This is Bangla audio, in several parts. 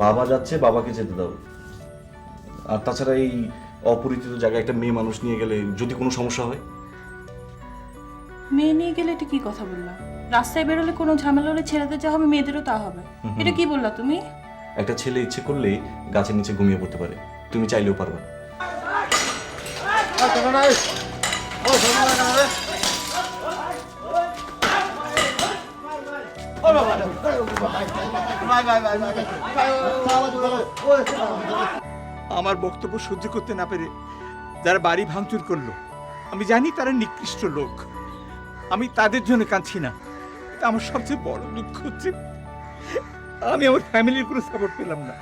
বাবা যাচ্ছে, বাবাকে যেতে দাও। আর তাছাড়া এই অপরিচিত জায়গায় একটা মেয়ে মানুষ নিয়ে গেলে যদি কোনো সমস্যা হয়। মেয়ে নিয়ে গেলে এটা কি কথা বললা? রাস্তায় বেরোলে কোনো ঝামেলা হলে ছেলেদের যা হবে মেয়েদেরও তা হবে। এটা কি বললা তুমি? একটা ছেলে ইচ্ছে করলে গাছের নিচে ঘুমিয়ে পড়তে পারে, তুমি চাইলেও পারবে না। আমার বক্তব্য সহ্য করতে না পেরে যারা বাড়ি ভাঙচুর করলো, আমি জানি তারা নিকৃষ্ট লোক, আমি তাদের জন্য কাঁদছি না। এটা আমার সবচেয়ে বড় দুঃখ হচ্ছে আমি আমার ফ্যামিলির কোনো সাপোর্ট পেলাম না।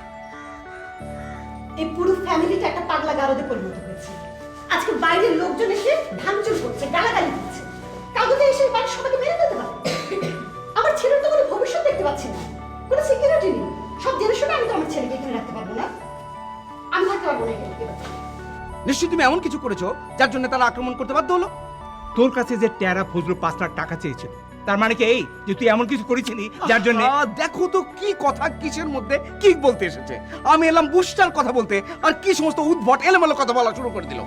এই পুরো ফ্যামিলিটা একটা পাগলা গারদে পরিণত হয়েছে। আজকে বাইরের লোকজন এসে ভাঙচুর করছে, গালাগালি দিচ্ছে, কাগজে এসে বাড়ির সবাইকে মেরে দিতে পারে। আমার ছেলের তো কোনো ভবিষ্যৎ দেখতে পাচ্ছি না, কোনো সিকিউরিটি নেই। সব জেনে শুনে আমি তো আমার ছেলেকে এখানে রাখতে পারবো না, আমি থাকতে পারবো না এখানে। নিশ্চয়ই তুমি এমন কিছু করেছো যার জন্য তারা আক্রমণ করতে বাধ্য হলো। তোর কাছে যে টেরা ফজলু 5 লাখ টাকা চেয়েছিল, তার মানে কি এই যে তুই এমন কিছু করেছিলি যার জন্য? দেখো তো কি কথা কিসের মধ্যে কি বলতে এসেছে। আমি এলাম বুস্টার কথা বলতে, আর কি সমস্ত উদ্ভট এলোমেলো কথা বলা শুরু করে দিল।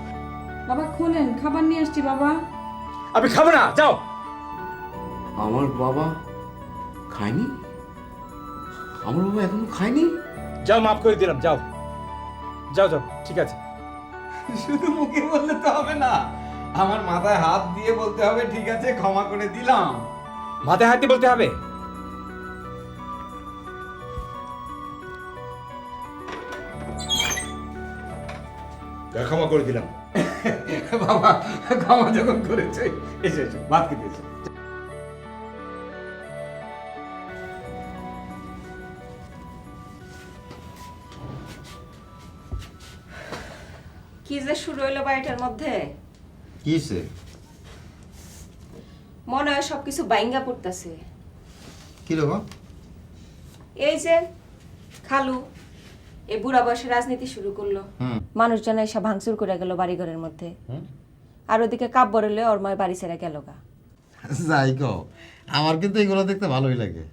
বাবা খোলেন, খাবার নিয়ে আসছি বাবা। আমি খাবো না, যাও। আমার বাবা খায়নি? আমার বাবা এখনো খায়নি? যাও, মাফ করে দিলাম, যাও যাও যাও, ঠিক আছে। শুধু মুখে বললে তো হবে না, আমার মাথায় হাত দিয়ে বলতে হবে ঠিক আছে ক্ষমা করে দিলাম। মাথায় হাতে বলতে হবে? ক্ষমা করে দিলাম। বাবা ক্ষমা যখন করেছে, এসে এসে ভাত খেতে এসো। কি যে শুরু হইলো বাড়িটার মধ্যে, কিসে? মনে হয় সবকিছু বাইঙ্গা পড়তেছে। কিরকম? এই যে খালু এই বুড়া বয়সে রাজনীতি শুরু করলো, মানুষজন এসে ভাঙচুর করে গেল বাড়িঘরের মধ্যে, আর ওদিকে কাপ বরলে ওর মায় বাড়ি ছেড়ে গেল গা। যাই গো, আমার কিন্তু এগুলো দেখতে ভালোই লাগে।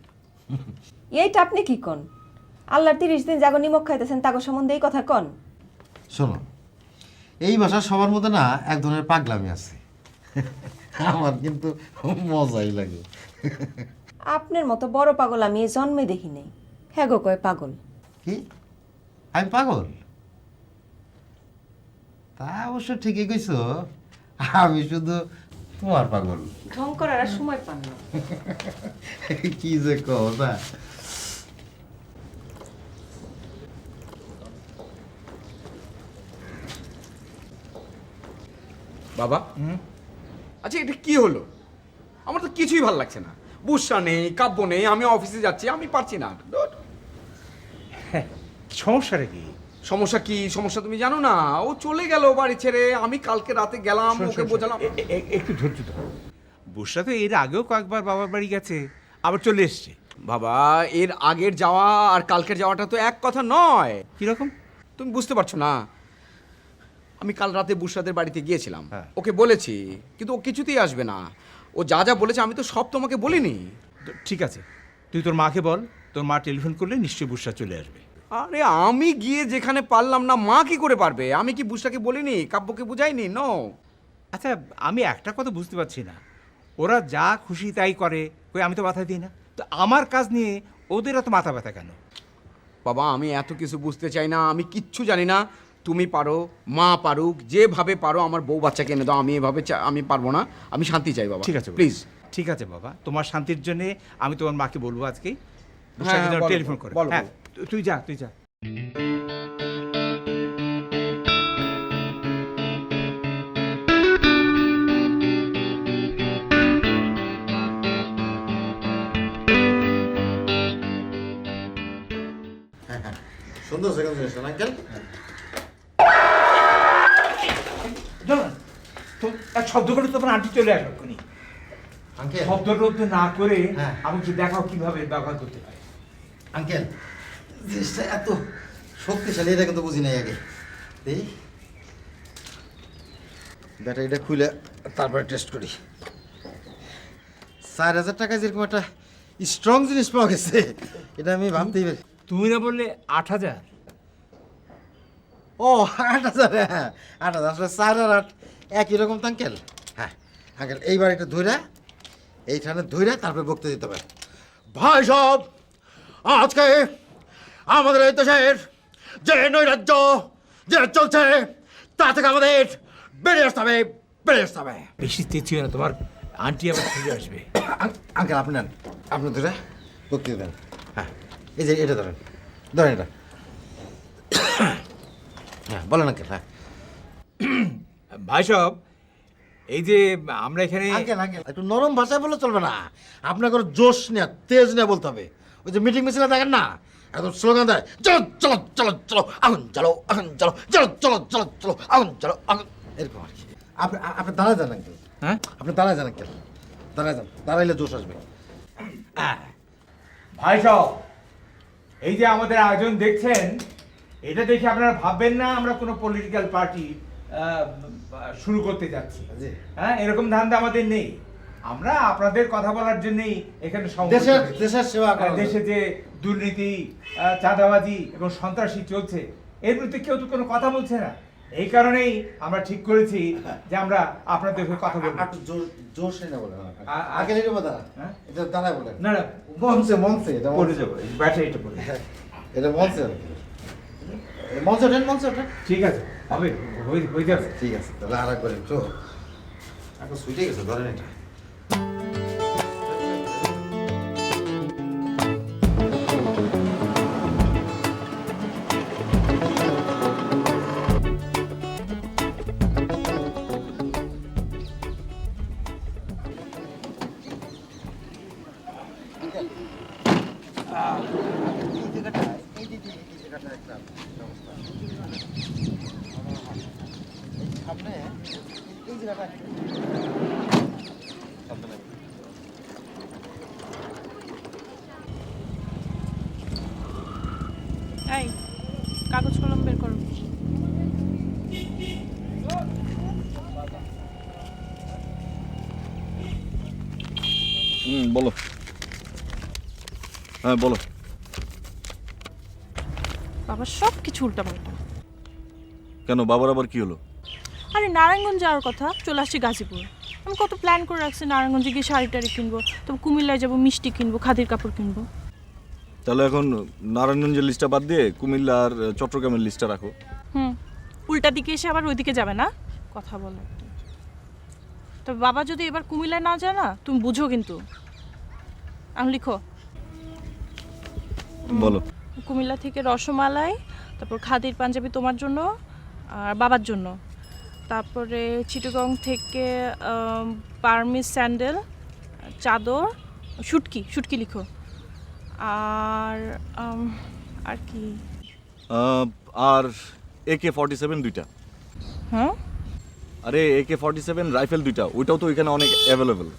এইটা আপনি কি কন? আল্লাহর 30 দিন জাগো নিমক খাইতেছেন তাগো সম্বন্ধে এই কথা কন? শোনো, এই ভাষার সবার মধ্যে না এক ধরনের পাগলামি আছে, আমার কিন্তু মজাই লাগে। আপনার মতো বড় পাগল আমি এই জন্মে দেখি নাই। হ্যাঁ গো কয় পাগল। কি আমি পাগল? তা অবশ্য ঠিকই কইছো, আমি শুধু তোমার পাগল। ঢং করার আর সময় পান না। কি যে কও না। বাবা আচ্ছা এটা কি হলো? আমার তো কিছুই ভালো লাগছে না। বুসা নেই, কাব্য নেই, আমি অফিসে যাচ্ছি, আমি পারছি না। সমস্যাটা কি? সমস্যা কি? সমস্যা তুমি জানো না, ও চলে গেল বাড়ি ছেড়ে। আমি কালকে রাতে গেলাম, ওকে বোঝালাম। একটু ধৈর্য ধরো। বুসরা তো এর আগেও কয়েকবার বাবার বাড়ি গেছে, আবার চলে এসছে। বাবা এর আগের যাওয়া আর কালকের যাওয়াটা তো এক কথা নয়। কিরকম? তুমি বুঝতে পারছো না। আমি কাল রাতে বুসরাদের বাড়িতে গিয়েছিলাম, হ্যাঁ। ওকে বলেছি, কিন্তু ও কিছুতেই আসবে না। ও যা যা বলেছে আমি তো সব তোমাকে বলিনি। তো ঠিক আছে, তুই তোর মাকে বল, তোর মা টেলিফোন করলে নিশ্চয়ই বুসরা চলে আসবে। আরে আমি গিয়ে যেখানে পারলাম না, মা কি করে পারবে? আমি কি বুসরাকে বলিনি, কাব্যকে বুঝাইনি? নো। আচ্ছা, আমি একটা কথা বুঝতে পারছি না, ওরা যা খুশি তাই করে, কই আমি তো মাথা দিই না, তো আমার কাজ নিয়ে ওদের এত মাথা ব্যথা কেন? বাবা আমি এত কিছু বুঝতে চাই না, আমি কিচ্ছু জানি না। তুমি পারো, মা পারুক, যেভাবে পারো আমার বউ বাচ্চাকে এনে দাও। আমি এভাবে আমি পারবো না, আমি শান্তি চাই বাবা। ঠিক আছে প্লিজ। ঠিক আছে বাবা, তোমার শান্তির জন্য আমি তোমার মাকে বলবো আজকেই হ্যাঁ, বলো, টেলিফোন করে। বলো, হ্যাঁ, বলো। তুই যা, তুই যা। সুন্দর সেকেন্ড জেনারেশন আঙ্কেল। এক শব্দ করে তোমার আন্টি চলে আসবে এক্ষুনি। আঙ্কেল শব্দ টব্দ না করে হ্যাঁ। আমি একটু দেখাও কিভাবে ব্যবহার করতে পারি। আঙ্কেল জিনিসটা এত শক্তিশালী এটা কিন্তু বুঝি নাই আগে। এই ব্যাটারিটা খুলে তারপরে টেস্ট করি। 4000 টাকায় যেরকম একটা স্ট্রং জিনিস পাওয়া গেছে, এটা আমি ভাবতেই পারি। তুমি না বললে 8,000? ও 8,000, হ্যাঁ 8,000, আসলে 4 আর 8 একই রকম তো আঙ্কেল। হ্যাঁ আঙ্কেল, এইবার এটা ধইরা এইখানে ধইরা তারপরে বক্তব্য দিতে হবে। ভাই সব, আজকে আমাদের এই দেশের যে নৈরাজ্য যে চলছে তা থেকে আমাদের বেরিয়ে আসতে হবে, বেরিয়ে আসতে হবে। বেশি চেঁচিও না, তোমার আন্টি আবার ফিরে আসবে। আঙ্কেল আপনি নেন, আপনি ধরে বক্তব্য দেন। হ্যাঁ এই যে এটা ধরেন, ধরেন এটা। হ্যাঁ বলেন আঙ্কেল। হ্যাঁ ভাই সব, এই যে আমরা এখানে আঙ্কেল আঙ্কেল একটু নরম ভাষায় বললে চলবে না, আপনাকে জোশ নিয়ে তেজ নিয়ে বলতে হবে। ওই যে মিটিং মিছিলে দেখেন না, একদম স্লোগান দেয়, চলো চলো চলো চলো আগুন জ্বালো, আগুন জ্বালো, চলো চলো চলো চলো আগুন জ্বালো, আগুন, এরকম আর কি। আপনি আপনি দাঁড়ায় যান আঙ্কেল। হ্যাঁ আপনি দাঁড়ায় যান আঙ্কেল, দাঁড়ায় যান, দাঁড়াইলে জোশ আসবে। ভাই সব, এই যে আমাদের আয়োজন দেখছেন, এটা দেখে আপনারা ভাববেন না আমরা কোনো পলিটিক্যাল পার্টি শুরু করতে যাচ্ছি। জি। হ্যাঁ, এরকম ধান্দা আমাদের নেই। আমরা আপনাদের কথা বলার জন্যই এখানে সমবেত দেশের হয়েছি। দেশের সেবা করার দেশে যে দুর্নীতি, চাঁদাবাজি এবং সন্ত্রাসী চলছে, এর বিরুদ্ধে কেউ তো কোনো কথা বলছে না। এই কারণেই আমরা ঠিক করেছি যে আমরা আপনাদের হয়ে কথা বলবো। একটু জোশ এনে বলেন আ- আঙ্কেল, এটা দাঁড়া, হ্যাঁ? এটা দাঁড়ায় বলেন। না না, মঞ্চে মঞ্চে এটা পড়ে যাবো, ব্যাটারিটা পড়ে যাবে। এটা মঞ্চে আর কি। মঞ্চে ওঠেন, মঞ্চে ওঠেন। ঠিক আছে, হবে, হয়ে যাবে। ঠিক আছে, তাহলে আর একবার একটু এখন সুইটে গেছে, ধরেন এটা। এই কাগজ কলম বের করো। বলো। হ্যাঁ বলো। বাবা সব কিছু উল্টাপাল্টা। কেন, বাবার আবার কি হলো? আরে নারায়ণগঞ্জ যাওয়ার কথা, চলে আসছি গাজীপুর। আমি কত প্ল্যান করে রাখছি, নারায়ণগঞ্জে গিয়ে শাড়ি টাড়ি কিনবো, তবে কুমিল্লায় যাবো, মিষ্টি কিনবো, খাদির কাপড় কিনবো। তাহলে এখন নারায়ণগঞ্জের লিস্টটা বাদ দিয়ে কুমিল্লা আর চট্টগ্রামের লিস্টটা রাখো। উল্টা দিকে এসে আবার ওইদিকে যাবে না, কথা বলো একটা। তবে বাবা যদি এবার কুমিল্লায় না যায় না, তুমি বুঝো কিন্তু। আমি লিখো, বলো। কুমিল্লা থেকে রসমালাই, তারপর খাদির পাঞ্জাবি তোমার জন্য আর বাবার জন্য, তারপরে চিটাগং থেকে পারমিস স্যান্ডেল, চাদর, শুটকি, শুটকি লিখো। আর আর কি, আর AK-47 2টা। হ্যাঁ আরে AK-47 রাইফেল 2টা, ওইটাও তো এখানে অনেক অ্যাভেলেবেল।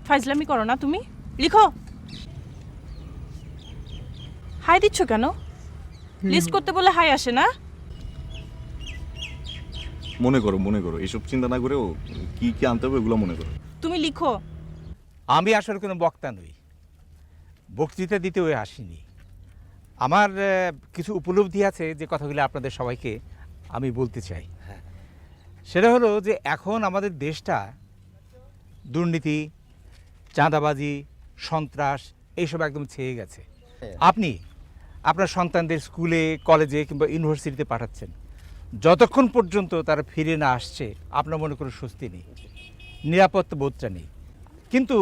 ফাইজলামি করো না তুমি, লিখো। হাই দিচ্ছ কেন? লিস্ট করতে বলে হাই আসে না? মনে করো, মনে করো, এইসব চিন্তা না করেও কি কি আনতে হবে ওগুলো মনে করো। তুমি লিখো। আমি আসলে কোনো বক্তা নই, বক্তৃতা দিতে ওই আসিনি। আমার কিছু উপলব্ধি আছে যে কথাগুলো আপনাদের সবাইকে আমি বলতে চাই। সেটা হলো যে এখন আমাদের দেশটা দুর্নীতি, চাঁদাবাজি, সন্ত্রাস এইসব একদম ছেয়ে গেছে। আপনি আপনার সন্তানদের স্কুলে, কলেজে কিংবা ইউনিভার্সিটিতে পাঠাচ্ছেন, যতক্ষণ পর্যন্ত তারা ফিরে না আসছে আপনার মনে কোনো স্বস্তি নেই, নিরাপত্তা বোধটা নেই। কিন্তু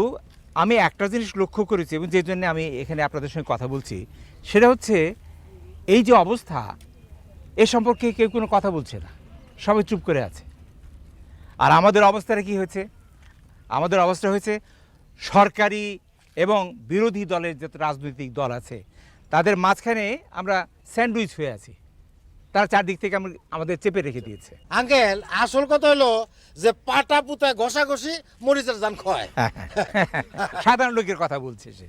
আমি একটা জিনিস লক্ষ্য করেছি এবং যে জন্য আমি এখানে আপনাদের সঙ্গে কথা বলছি, সেটা হচ্ছে এই যে অবস্থা, এ সম্পর্কে কেউ কোনো কথা বলছে না, সবাই চুপ করে আছে। আর আমাদের অবস্থাটা কি হয়েছে? আমাদের অবস্থা হয়েছে সরকারি এবং বিরোধী দলের যত রাজনৈতিক দল আছে তাদের মাঝখানে আমরা স্যান্ডউইচ হয়ে আছি। তারা চারদিক থেকে আমাদের চেপে রেখে দিয়েছে। আঙ্কেল আসল কথা হলো যে পাটা পুতায় ঘষাঘষি মরিচের জান খয়। সাধারণ লোকের কথা বলছে সে,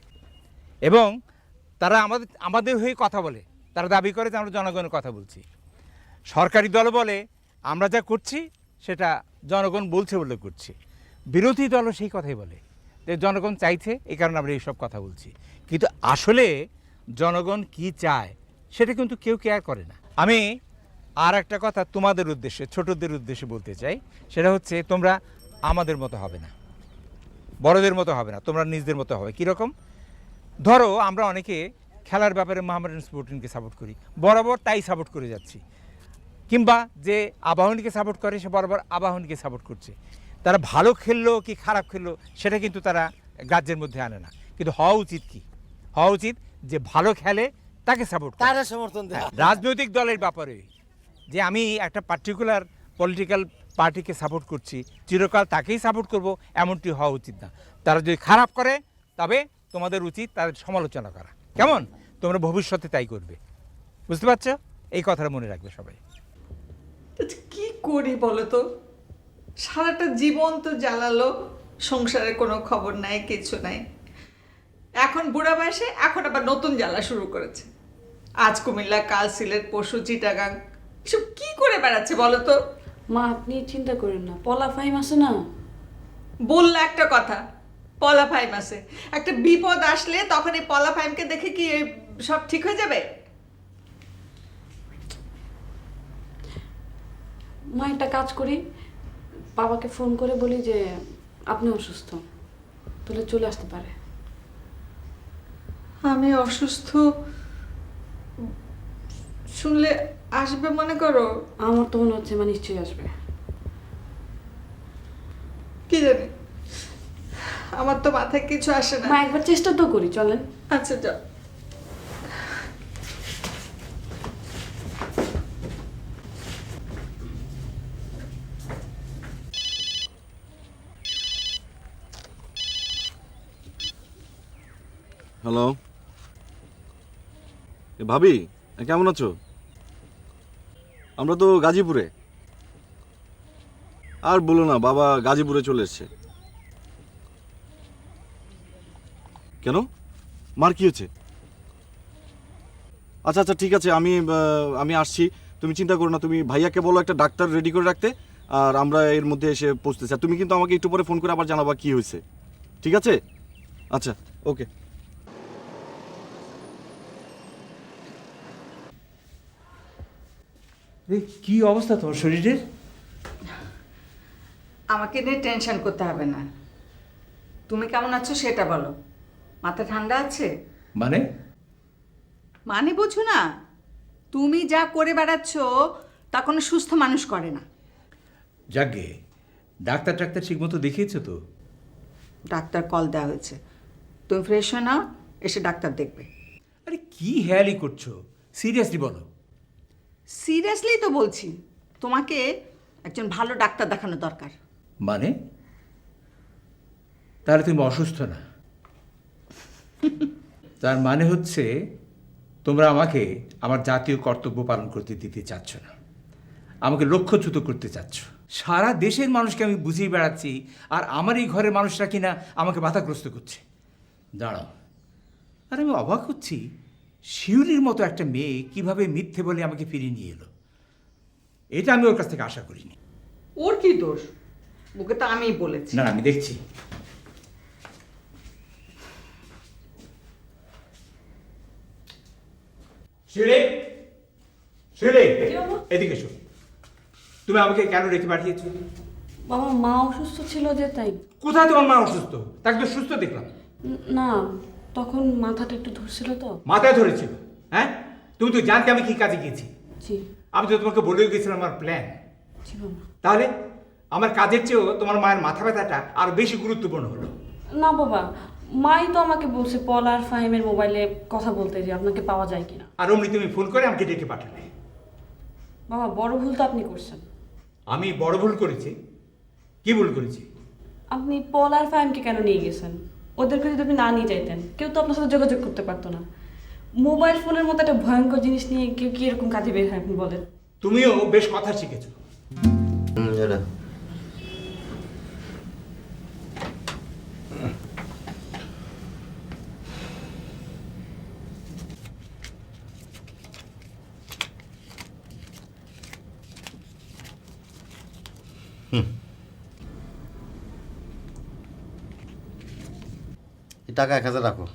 এবং তারা আমাদের হয়ে কথা বলে, তারা দাবি করে যে আমরা জনগণের কথা বলছি। সরকারি দল বলে আমরা যা করছি সেটা জনগণ বলছে বলে করছি, বিরোধী দলও সেই কথাই বলে যে জনগণ চাইছে, এই কারণে আমরা এইসব কথা বলছি। কিন্তু আসলে জনগণ কি চায় সেটা কিন্তু কেউ কেয়ার করে না। আমি আর একটা কথা তোমাদের উদ্দেশ্যে, ছোটদের উদ্দেশ্যে বলতে চাই, সেটা হচ্ছে তোমরা আমাদের মতো হবে না, বড়দের মতো হবে না, তোমরা নিজদের মতো হবে। কীরকম? ধরো আমরা অনেকে খেলার ব্যাপারে মোহামেডান স্পোর্টিংকে সাপোর্ট করি, বরাবর তাই সাপোর্ট করে যাচ্ছি, কিংবা যে আবাহনীকে সাপোর্ট করে সে বরাবর আবাহনীকে সাপোর্ট করছে। তারা ভালো খেললো কি খারাপ খেললো সেটা কিন্তু তারা গ্রাহ্যের মধ্যে আনে না। কিন্তু হওয়া উচিত কি? হওয়া উচিত যে ভালো খেলে তাকে সাপোর্ট করে। তারা সমর্থন দেয়। রাজনৈতিক দলের ব্যাপারে যে আমি একটা পার্টিকুলার পলিটিক্যাল পার্টিকে সাপোর্ট করছি, চিরকাল তাকেই সাপোর্ট করব, এমনটি হওয়া উচিত না। তারা যদি খারাপ করে তবে তোমাদের উচিত তাদের সমালোচনা করা। কেমন? তোমরা ভবিষ্যতে তাই করবে, বুঝতে পারছো? এই কথাটা মনে রাখবে সবাই। কি করি বলো তো? সারাটা জীবন তো জ্বালালো, সংসারের কোনো খবর নাই, কিছু নাই। এখন বুড়া বয়সে এখন আবার নতুন জ্বালা শুরু করেছে। আজ কুমিল্লা, কাল সিলেট, পরশু চিটাগাং, এসব কি করে বেড়াচ্ছে বলো তো? মা আপনি চিন্তা করেন না, পলা ফাইম আছে না? বললা একটা কথা, পলা ফাইম আছে। একটা বিপদ আসলে তখন এই পলা ফাইমকে দেখে কি সব ঠিক হয়ে যাবে? মা একটা কাজ করি, বাবাকে ফোন করে বলি যে আপনি অসুস্থ, তাহলে চলে আসতে পারে। আমি অসুস্থ শুনলে আসবে মনে করো? আমার তো মনে হচ্ছে মা নিশ্চয়ই আসবে। কি জানি, আমার তো মাথায় কিছু আসে না। মা একবার চেষ্টা তো করি, চলেন। আচ্ছা যাও। হ্যালো, ভাবি কেমন আছো? আমরা তো গাজীপুরে। আর বলো না, বাবা গাজীপুরে চলে এসছে। কেন, মার কি হয়েছে? আচ্ছা আচ্ছা ঠিক আছে, আমি আসছি, তুমি চিন্তা করো না। তুমি ভাইয়াকে বলো একটা ডাক্তার রেডি করে রাখতে, আর আমরা এর মধ্যে এসে পৌঁছতেছি। আর তুমি কিন্তু আমাকে একটু পরে ফোন করে আবার জানাবা কি হয়েছে, ঠিক আছে? আচ্ছা, ওকে। কি অবস্থা তোমার শরীরের? আমাকে নিয়ে টেনশন করতে হবে না। তুমি কেমন আছো সেটা বলো। মাথা ঠান্ডা আছে? মানে? মানে বোঝো না? তুমি যা করে বেড়াচ্ছ তা কোনো সুস্থ মানুষ করে না। যাকে ডাক্তার ঠিকমতো দেখিয়েছো তো? ডাক্তার কল দেওয়া হয়েছে, তুমি ফ্রেশ হয়ে নাও, এসে ডাক্তার দেখবে। আরে কি হেয়ালি করছো, সিরিয়াসলি বলো। সিরিয়াসলি তো বলছি, তোমাকে একজন ভালো ডাক্তার দেখানো দরকার। মানে? তাহলে তুমি অসুস্থ না? তার মানে হচ্ছে তোমরা আমাকে আমার জাতীয় কর্তব্য পালন করতে দিতে চাচ্ছ না, আমাকে লক্ষ্যচ্যুত করতে চাচ্ছ। সারা দেশের মানুষকে আমি বুঝিয়ে বেড়াচ্ছি, আর আমার এই ঘরের মানুষরা কিনা আমাকে বাধাগ্রস্ত করছে। দাঁড়াও, আর আমি অবাক হচ্ছি, শিউলির মতো একটা মেয়ে কিভাবে মিথ্যে বলে আমাকে ফিরিয়ে নিয়ে এলো। এটা আমি ওর কাছ থেকে আশা করিনি। ওর কি দোষ? ওকে তো আমিই বলেছি। না, আমি দেখছি। শিউলি, শিউলি, এদিকে এসো। তুমি আমাকে কেন রেখে পাঠিয়েছো? বাবা মা অসুস্থ ছিল যে তাই। কোথায় তোমার মা অসুস্থ? তাকে তো সুস্থ দেখলাম। না, তখন মাথাটা একটু ধরছিল তো। মাথায় ধরেছিল? হ্যাঁ, তুমি তো জানতে আমি কি কাজে গিয়েছি। জি। আমি তো তোমাকে বলেও গেছিলাম আমার প্ল্যান। জি বাবা। তাহলে আমার কাজের চেয়েও তোমার মায়ের মাথা ব্যথাটা আরো বেশি গুরুত্বপূর্ণ হলো। না বাবা, মাই তো আমাকে বলছে পল আর ফাহিমের মোবাইলে কথা বলতে, যে আপনাকে পাওয়া যায় কিনা। আর অমনি তুমি ফোন করে আমাকে ডেকে পাঠালে। বাবা বড় ভুল তো আপনি করছেন। আমি বড় ভুল করেছি? কি ভুল করেছি? আপনি পল আর ফাহিমকে কেন নিয়ে গেছেন? ওদেরকে যদি আপনি না নিয়ে যাইতেন, কেউ তো আপনার সাথে যোগাযোগ করতে পারতো না। মোবাইল ফোনের মতো একটা ভয়ঙ্কর জিনিস নিয়ে কেউ কি এরকম কাজে বের হয় আপনি বলেন? তুমিও বেশ কথা শিখেছো। এই টাকা 1000 রাখো।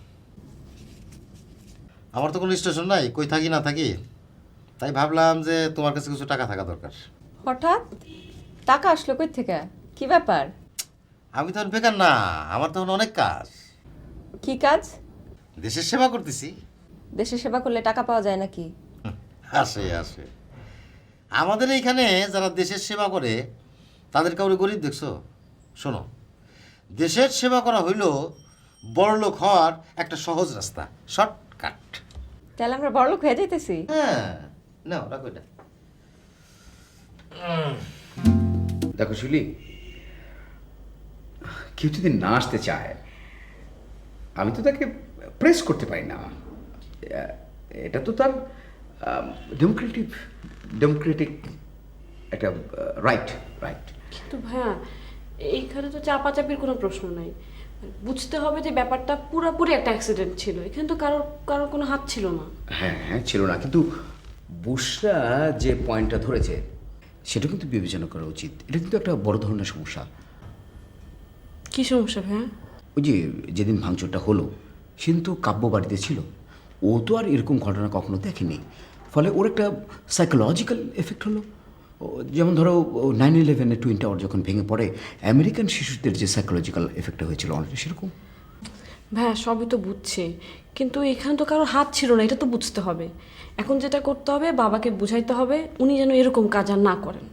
আমার তো কোনো স্টেশন নাই, কই থাকি না থাকি, তাই ভাবলাম যে তোমার কাছে কিছু টাকা থাকা দরকার। হঠাৎ টাকা আসলো কই থেকে? কি ব্যাপার? আমি তো আর বেকার না, আমার তখন অনেক কাজ, কি কাজ? দেশের সেবা করতেছি। দেশের সেবা করলে টাকা পাওয়া যায় নাকি? আসে আসে, আমাদের এইখানে যারা দেশের সেবা করে তাদের কাউরে গরিব দেখছো? শোনো, দেশের সেবা করা হইল বড়লোক হওয়ার একটা সহজ রাস্তা, শর্টকাট। তাহলে আমরা বড়লোক হয়ে যাইতেছি? হ্যাঁ, নাও রাখো এটা। দেখো শুলি, কেউ যদি না আসতে চায় আমি তো তাকে প্রেস করতে পারি না। এটা তো তার ডেমোক্রেটিক একটা রাইট। কিন্তু ভাইয়া এইখানে তো চাপাচাপির কোনো প্রশ্ন নাই। বুঝতে হবে যে ব্যাপারটা পুরোপুরি একটা অ্যাক্সিডেন্ট ছিল, এখানে তো কারোর কোনো হাত ছিল না। হ্যাঁ ছিল না, কিন্তু বুশরা যে পয়েন্টটা ধরেছে সেটা কিন্তু বিবেচনা করা উচিত। এটা কিন্তু একটা বড় ধরনের সমস্যা। কি সমস্যা ভাইয়া? ওই যে যেদিন ভাঙচুরটা হলো সেদিন তো কাব্য বাড়িতে ছিল, ও তো আর এরকম ঘটনা কখনো দেখেনি, ফলে ওর একটা সাইকোলজিক্যাল এফেক্ট হলো। যেমন ধরো 9/11 টুইন টাওয়ার যখন ভেঙে পড়ে আমেরিকান শিশুদের যে সাইকোলজিক্যাল এফেক্টটা হয়েছিল অনেকটা সেরকম। ভাইয়া সবই তো বুঝছে, কিন্তু এখানে তো কারোর হাত ছিল না, এটা তো বুঝতে হবে। এখন যেটা করতে হবে, বাবাকে বুঝাইতে হবে উনি যেন এরকম কাজ আর না করেন।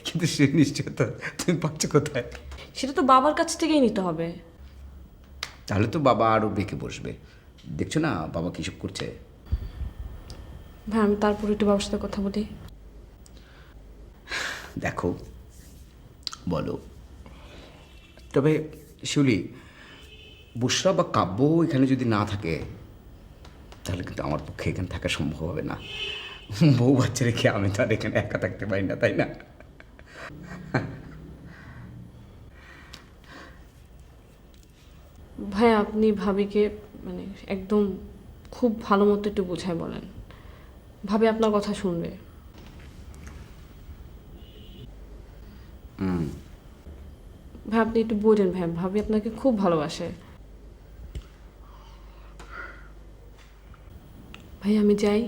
কিন্তু সে নিশ্চয়তা তুমি পাচ্ছ কোথায়? সেটা তো বাবার কাছ থেকেই নিতে হবে। তাহলে তো বাবা আরও বেঁকে বসবে। দেখছো না বাবা কিসব করছে। ভাই আমি তারপর একটু বাবার সাথে কথা বলি। দেখো বলো। তবে শিউলি, বুশরা বা কাব্য এখানে যদি না থাকে তাহলে কিন্তু আমার পক্ষে এখানে থাকা সম্ভব হবে না। বউ বাচ্চা রেখে আমি তো আর এখানে একা থাকতে পারি না, তাই না? ভাই আপনি ভাবিকে মানে একদম খুব ভালো মতো একটু বোঝায় বলেন, ভাবি আপনার কথা শুনবে। ভাই আপনি একটু বলেন, ভাই ভাবি আপনাকে খুব ভালোবাসে। ভাই আমি যাই।